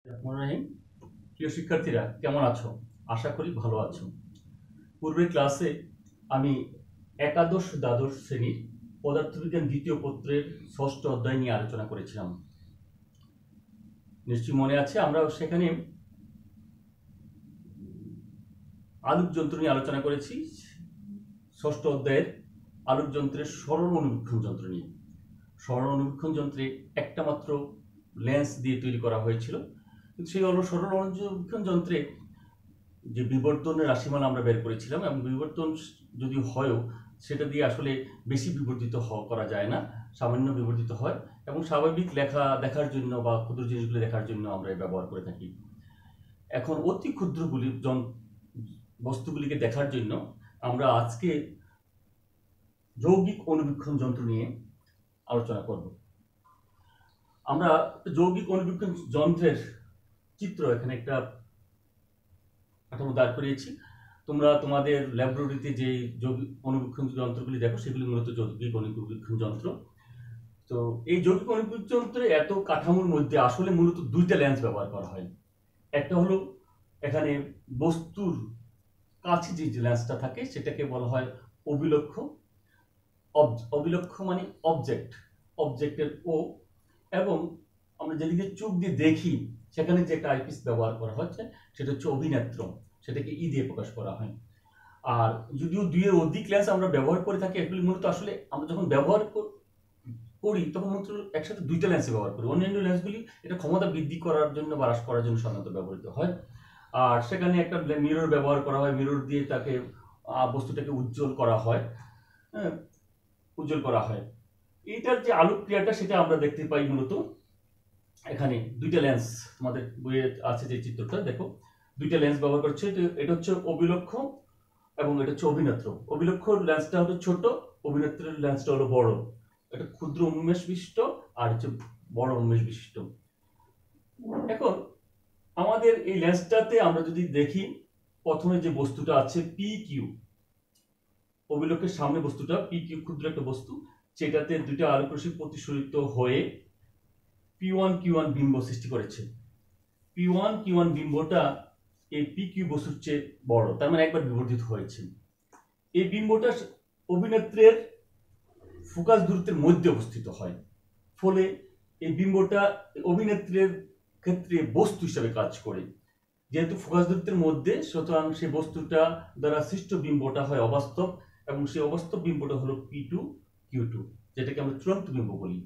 রহিম, প্রিয় শিক্ষার্থীরা কেমন আছো? আশা করি ভালো আছো। পূর্বের ক্লাসে আমি একাদশ দ্বাদশ শ্রেণীর পদার্থবিজ্ঞান দ্বিতীয় পত্রের ষষ্ঠ অধ্যায় নিয়ে আলোচনা করেছিলাম। নিশ্চয়ই মনে আছে, আমরা সেখানে আলোক যন্ত্র নিয়ে আলোচনা করেছি। ষষ্ঠ অধ্যায়ের আলোক যন্ত্রের সরল অনুবীক্ষণ যন্ত্র নিয়ে। সরল অনুবীক্ষণ যন্ত্রে একটা মাত্র লেন্স দিয়ে তৈরি করা হয়েছিল, কিন্তু সেই সরল অনুবীক্ষণ যন্ত্রে যে বিবর্তনের রাশিমালা আমরা বের করেছিলাম, এবং বিবর্তন যদি হয়ও সেটা দিয়ে আসলে বেশি বিবর্তিত করা যায় না, সামান্য বিবর্তিত হয়, এবং স্বাভাবিক লেখা দেখার জন্য বা ক্ষুদ্র জিনিসগুলি দেখার জন্য আমরা ব্যবহার করে থাকি। এখন অতি ক্ষুদ্রগুলি বস্তুগুলিকে দেখার জন্য আমরা আজকে যৌগিক অনুবীক্ষণ যন্ত্র নিয়ে আলোচনা করব। আমরা যৌগিক অনুবীক্ষণ যন্ত্রের চিত্র এখানে একটা কাঠামো দাঁড় করিয়েছি। তোমরা তোমাদের ল্যাবরেটরিতে যে যৌগিক অনুবীক্ষণ যন্ত্রগুলি দেখো সেগুলি মূলত যৌগিক অনুবীক্ষণ যন্ত্র। তো এই যৌগিক অনুবীক্ষণ যন্ত্রে এত কাঠামোর মধ্যে আসলে মূলত দুইটা লেন্স ব্যবহার করা হয়। একটা হলো এখানে বস্তুর কাছে যে লেন্সটা থাকে সেটাকে বলা হয় অভিলক্ষ। অভিলক্ষ মানে অবজেক্টের ও, এবং আমরা যেদিকে চোখ দিয়ে দেখি সেখানে যে একটা আইপিস ব্যবহার করা হচ্ছে সেটা হচ্ছে অভিনেত্র, সেটাকে ই দিয়ে প্রকাশ করা হয়। আর যদিও দুইয়ের অধিক লেন্স আমরা ব্যবহার করে থাকি, এগুলি মূলত আসলে আমরা যখন ব্যবহার করি তখন মূলত একসাথে দুইটা লেন্সে ব্যবহার করি। অন্যান্য লেন্সগুলি এটা ক্ষমতা বৃদ্ধি করার জন্য বা হ্রাস করার জন্য সাধারণত ব্যবহৃত হয়। আর সেখানে একটা মিরর ব্যবহার করা হয়, মিরর দিয়ে তাকে বস্তুটাকে উজ্জ্বল করা হয়। হ্যাঁ, উজ্জ্বল করা হয়। এইটার যে আলোক ক্রিয়াটা সেটা আমরা দেখতে পাই মূলত এখানে দুইটা লেন্স। তোমাদের বইয়ে আছে যে চিত্রটা দেখো, দুইটা লেন্স ব্যবহার করছে। এটা হচ্ছে অভিলক্ষ এবং এটা হচ্ছে অভিনেত্র। অভিলক্ষ লেন্সটা হলো ছোট, অভিনেত্রের লেন্সটা হলো বড়। এটা ক্ষুদ্র উন্মেষ বিশিষ্ট আর হচ্ছে বড় উন্মেষ বিশিষ্ট। এখন আমাদের এই লেন্সটাতে আমরা যদি দেখি, প্রথমে যে বস্তুটা আছে পি কিউ, অভিলক্ষের সামনে বস্তুটা পি কিউ, ক্ষুদ্র একটা বস্তু, সেটাতে দুইটা আলোক রশ্মি প্রতিসরিত হয়ে P1 Q1 বিম্ব সৃষ্টি করেছে। P1 Q1 বিম্বটা এই পি কিউ বস্তুর চেয়ে বড়, তার মানে একবার বিবর্ধিত হয়েছে। এই বিম্বটা অভিনেত্রের ফোকাস দূরত্বের মধ্যে অবস্থিত হয়, ফলে এই বিম্বটা অভিনেত্রের ক্ষেত্রে বস্তু হিসেবে কাজ করে। যেহেতু ফোকাস দূরত্বের মধ্যে, সুতরাং সেই বস্তুটা দ্বারা সৃষ্ট বিম্বটা হয় অবাস্তব, এবং সেই অবাস্তব বিম্বটা হলো P2 Q2, যেটাকে আমরা চূড়ান্ত বিম্ব বলি।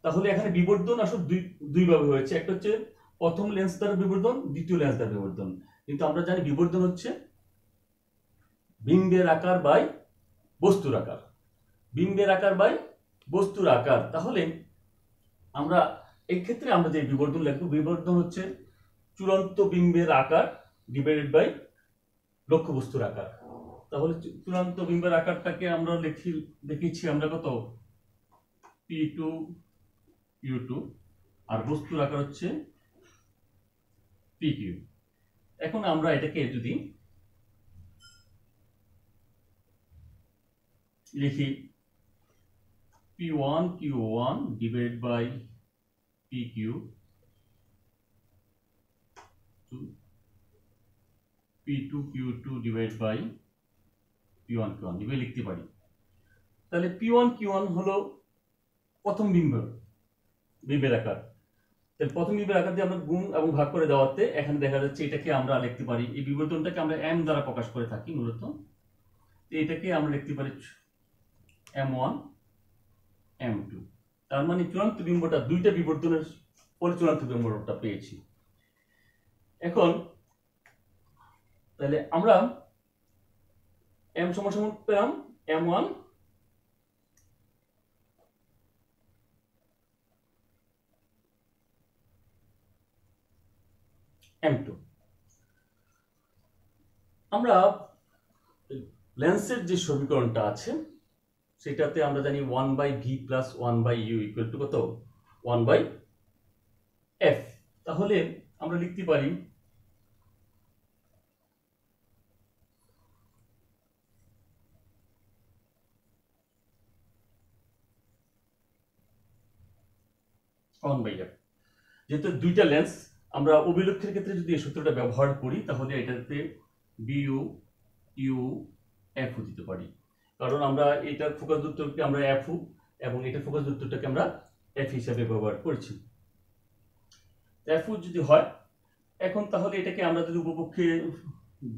তাহলে এখানে বিবর্ধন আসলে দুইভাবে হয়েছে। একটা হচ্ছে প্রথম লেন্স দ্বারা বিবর্ধন, দ্বিতীয় লেন্স দ্বারা বিবর্ধন। কিন্তু আমরা জানি বিবর্ধন হচ্ছে বিম্বের আকার বাই বস্তুর আকার, বিম্বের আকার বাই বস্তুর আকার। তাহলে আমরা এই ক্ষেত্রে আমরা যে বিবর্ধন লিখবো, বিবর্ধন হচ্ছে চূড়ান্ত বিম্বের আকার ডিভাইডেড বাই লক্ষ্য বস্তুর আকার। তাহলে চূড়ান্ত বিম্বের আকারটাকে আমরা লিখেছি আমরা কত, P2 Q2, আর বস্তুর আকার হচ্ছে PQ। এখন আমরা এটাকে যদি লিখি P1 Q1 divided by PQ P2 Q2 divided by P1 Q1 এভাবে লিখতে পারি। তাহলে P1 Q1 হলো প্রথম বিম্বের আকার। তাহলে প্রথম বিম্বের আকার দিয়ে আমরা গুণ এবং ভাগ করে দেওয়াতে এখানে দেখা যাচ্ছে এটাকে আমরা লিখতে পারি, এই বিবর্তনটাকে আমরা m দ্বারা প্রকাশ করে থাকি মূলত। এটাকে আমরা লিখতে পারি M1 M2। তার মানে চূড়ান্ত বিম্বটা দুইটা বিবর্তনের পরে চূড়ান্ত বিম্বটা পেয়েছি। এখন তাহলে আমরা m সমান পেলাম M1 M2। আমরা লেন্সের যে সমীকরণটা আছে সেটাতে আমরা জানি 1/v + 1/u = কত, 1/f। তাহলে আমরা লিখতে পারি যেহেতু দুইটা লেন্স, আমরা অভিলক্ষের ক্ষেত্রে যদি এই সূত্রটা ব্যবহার করি তাহলে এটাতে বিইউ ইউ এফও দিতে পারি, কারণ আমরা এটার ফোকাস দূরত্বকে আমরা এফও এবং এটার ফোকাস দূরত্বটাকে আমরা এফ হিসাবে ব্যবহার করেছি। এফও যদি হয় এখন তাহলে এটাকে আমরা যদি উপপক্ষে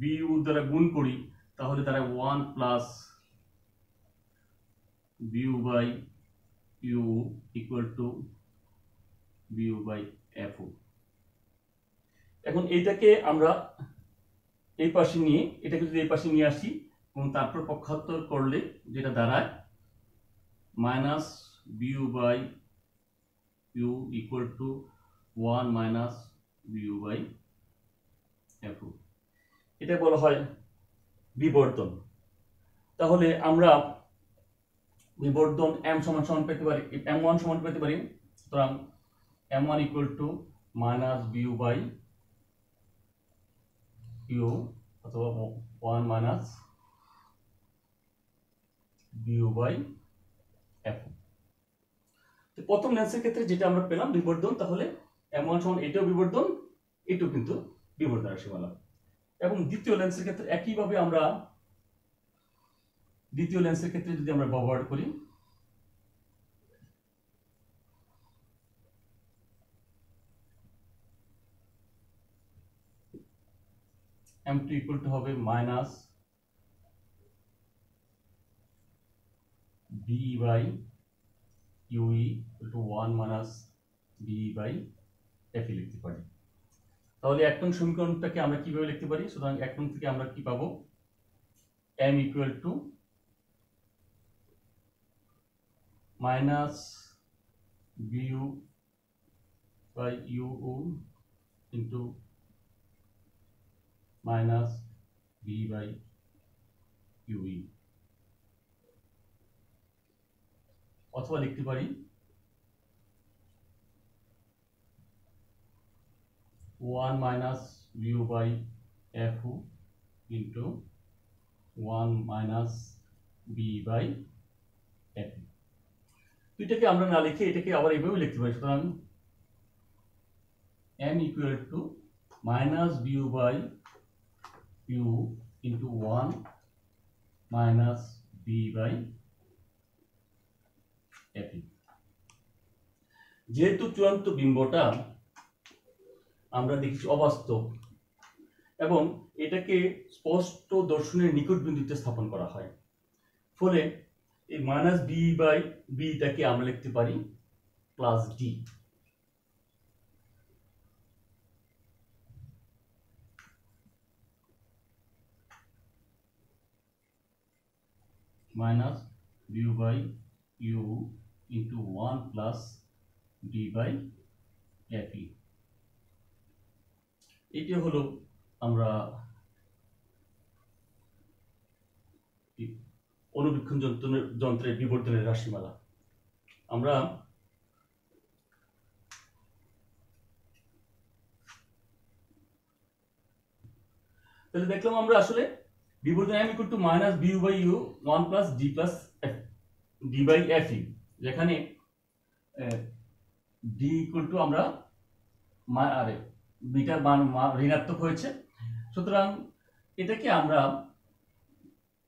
বিইউ দ্বারা গুণ করি তাহলে তারা 1 plus BU by U equal to BU by FO. এখন এইটাকে আমরা এই পাশে নিয়ে এটাকে যদি এই পাশে নিয়ে আসি এবং তারপর পক্ষান্তর করলে যেটা দাঁড়ায় minus BU by U equal to 1 minus BU by FO. এটা বলা হয় বিবর্ধন। তাহলে আমরা বিবর্ধন m সমান সমান পেতে পারি, m1 সমান পেতে পারি, সুতরাং m1 equal to minus BU by u অথবা 1 মাইনাস বিইউ বাই এফও। তো প্রথম লেন্সের ক্ষেত্রে যেটা আমরা পেলাম বিবর্ধন, তাহলে m1 সমান এটাও বিবর্ধন, এটাও কিন্তু বিবর্ধন রাশিমালা। এবং দ্বিতীয় লেন্সের ক্ষেত্রে একইভাবে আমরা দ্বিতীয় লেন্সের ক্ষেত্রে যদি আমরা ব্যবহার করি m2 ইকুয়াল টু হবে minus B by u equal to 1 minus B by f লিখতে পারি। তাহলে 1 নং সমীকরণটাকে আমরা কিভাবে লিখতে পারি? সুতরাং 1 নং থেকে আমরা কি পাবো? m equal to minus BU by you into minus B by UE, অথবা লিখতে পারি 1 minus BU by FO into 1 minus B by F. এটাকে আমরা না লিখে এটাকে আবার এইভাবে লিখতে পারি। সুতরাং m equal to minus BU by you into 1 minus B by f. যেহেতু চূড়ান্ত বিম্বটা আমরা দেখছি অবাস্তব এবং এটাকে স্পষ্ট দর্শনের নিকট বিন্দুতে স্থাপন করা হয়, ফলে এই মাইনাস বি বাই বিটাকে আমরা লিখতে পারি plus d. Minus BU by you into 1 plus d by f. এটি হলো আমরা অনুবীক্ষণ যন্ত্রের বিবর্ধনের রাশিমালা। আমরা তাহলে দেখলাম আমরা আসলে বিবর্ধন m equal to minus BU by u 1 plus d plus f d by f, যেখানে ডি ইকুয়াল টু আমরা আরে বিটার মান ঋণাত্মক হয়েছে, সুতরাং এটাকে আমরা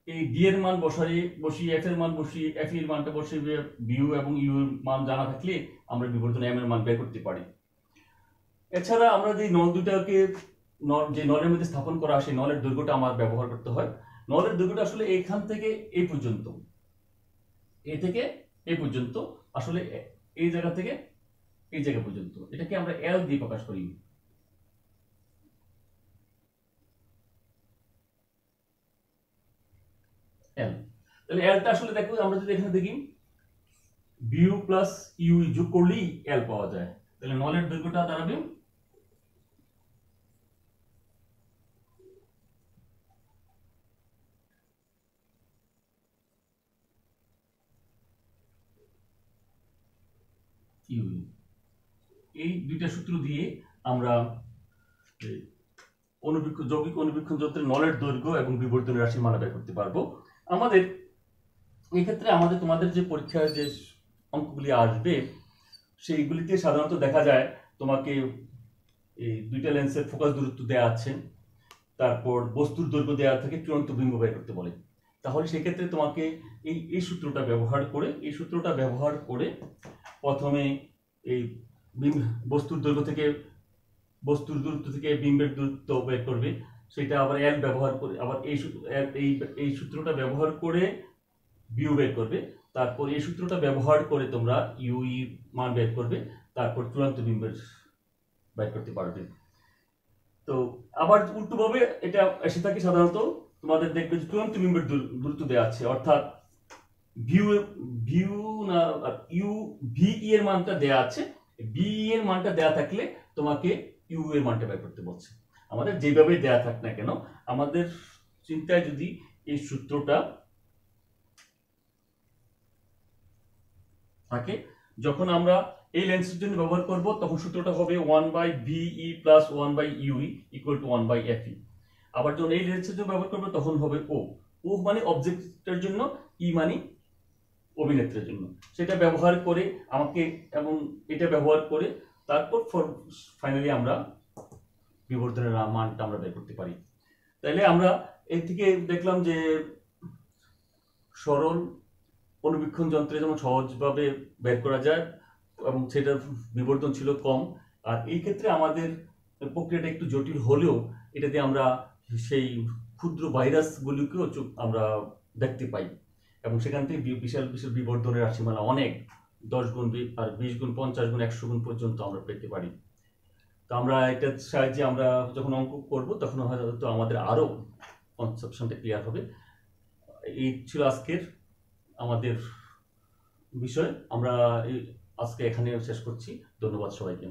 এই ডি এর মান বসিয়ে এফ এর মান বসিয়ে এফ এর মানটা বসিয়ে বিইউ এবং ইউ এর মান জানা থাকলে আমরা বিবর্ধন m এর মান বের করতে পারি। এছাড়া আমরা যে নল দুটাকে যে নলের মধ্যে স্থাপন করা সেই নলের দৈর্ঘ্যটা আমার ব্যবহার করতে হয়। নলের দৈর্ঘ্যটা আসলে এইখান থেকে এই পর্যন্ত, এই থেকে এই পর্যন্ত, আসলে এই জায়গা থেকে এই জায়গা পর্যন্ত, এটাকে আমরা এল দিয়ে প্রকাশ করি। এল, তাহলে এলটা আসলে দেখো আমরা যদি এখানে দেখি বিইউ প্লাস ইউ যোগ করলেই এল পাওয়া যায়, তাহলে নলের দৈর্ঘ্যটা দাঁড়াবে ইউ। এই দুইটা সূত্র দিয়ে আমরা যৌগিক অনুবীক্ষণ যন্ত্রের নলের দৈর্ঘ্য এবং বিবর্ধনের রাশিমালা বের করতে পারবো। আমাদের এই ক্ষেত্রে তোমাদের যে পরীক্ষার যে অঙ্কগুলি আসবে সেইগুলিতে সাধারণত দেখা যায় তোমাকে এই দুইটা লেন্সের ফোকাস দূরত্ব দেওয়া আছে, তারপর বস্তুর দৈর্ঘ্য দেওয়া থাকে, চূড়ান্ত বিম্ব বের করতে বলে। তাহলে সেক্ষেত্রে তোমাকে এই সূত্রটা ব্যবহার করে প্রথমে এই বস্তুর দূরত্ব থেকে বিম্বের দূরত্ব বের করবে, সেটা আবার এল ব্যবহার করে, আবার এই সূত্রটা ব্যবহার করে বিউ বের করবে, তারপর এই সূত্রটা ব্যবহার করে তোমরা ইউই মান বের করবে, তারপর চূড়ান্ত বিম্বের বের করতে পারবে। তো আবার উল্টোভাবে এটা এসে থাকে, সাধারণত তোমাদের দেখবে যে চূড়ান্ত বিম্বের দূরত্ব দেওয়া আছে, অর্থাৎ ভিউ না ইউ ভি এর মানটা দেওয়া আছে, বি এর মানটা দেওয়া থাকলে তোমাকে ইউ এর মানটা বের করতে বলছে। আমাদের যেভাবে দেওয়া থাক না কেন, আমাদের চিন্তায় যদি এই সূত্রটা থাকে, যখন আমরা এই লেন্সের জন্য ব্যবহার করব, তখন সূত্রটা হবে 1/VE + 1/UE = 1/FE। আবার যখন এই লেন্সের জন্য ব্যবহার করব, তখন হবে ও মানে অবজেক্টের জন্য, ই মানে অভিনেত্রের জন্য। সেটা ব্যবহার করে এটা ব্যবহার করে তারপর ফাইনালি আমরা বিবর্ধনের মানটা আমরা বের করতে পারি। তাইলে আমরা এর থেকে দেখলাম যে সরল অনুবীক্ষণ যন্ত্রে যেমন সহজভাবে বের করা যায় এবং সেটার বিবর্ধন ছিল কম, আর এই ক্ষেত্রে আমাদের প্রক্রিয়াটা একটু জটিল হলেও এটাতে আমরা সেই ক্ষুদ্র ভাইরাসগুলিকেও আমরা দেখতে পাই, এবং সেখান থেকে বিশাল বিশাল বিবর্ধনের রাশিমালা অনেক 10 গুণ আর 20 গুণ 50 গুণ 100 গুণ পর্যন্ত আমরা পেতে পারি। তো আমরা এটার সাহায্যে আমরা যখন অঙ্ক করব, তখন হয়তো আমাদের আরো কনসেপশনটা ক্লিয়ার হবে। এই ছিল আজকের আমাদের বিষয়। আমরা আজকে এখানে শেষ করছি। ধন্যবাদ সবাইকে।